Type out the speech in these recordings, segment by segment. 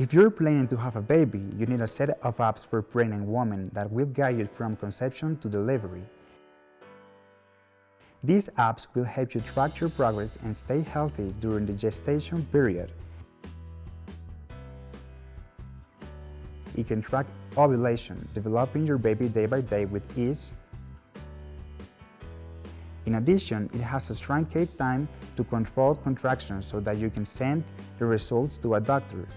If you're planning to have a baby, you need a set of apps for pregnant women that will guide you from conception to delivery. These apps will help you track your progress and stay healthy during the gestation period. It can track ovulation, developing your baby day by day with ease. In addition, it has a truncated time to control contractions so that you can send the results to a doctor.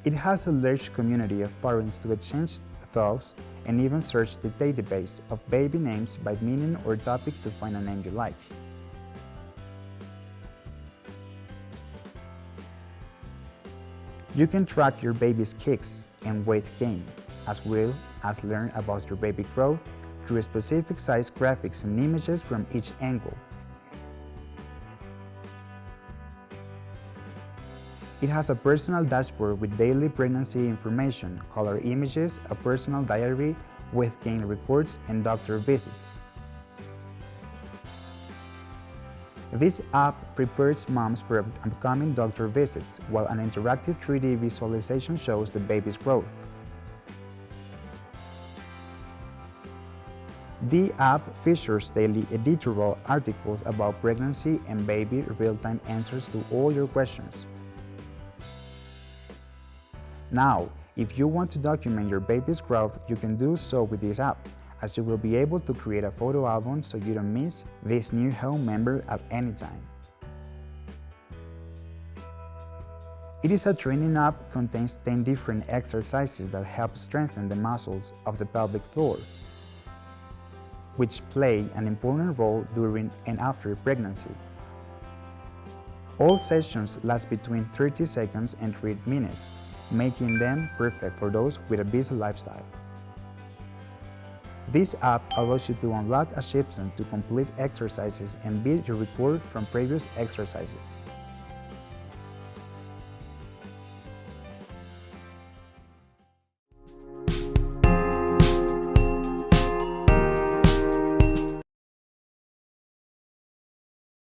It has a large community of parents to exchange thoughts and even search the database of baby names by meaning or topic to find a name you like. You can track your baby's kicks and weight gain, as well as learn about your baby growth through specific size graphics and images from each angle. It has a personal dashboard with daily pregnancy information, color images, a personal diary, weight gain reports, and doctor visits. This app prepares moms for upcoming doctor visits, while an interactive 3D visualization shows the baby's growth. The app features daily editable articles about pregnancy and baby, real-time answers to all your questions. Now, if you want to document your baby's growth, you can do so with this app, as you will be able to create a photo album so you don't miss this new home member at any time. It is a training app, contains 10 different exercises that help strengthen the muscles of the pelvic floor, which play an important role during and after pregnancy. All sessions last between 30 seconds and 3 minutes, making them perfect for those with a busy lifestyle. This app allows you to unlock a shipment to complete exercises and beat your record from previous exercises.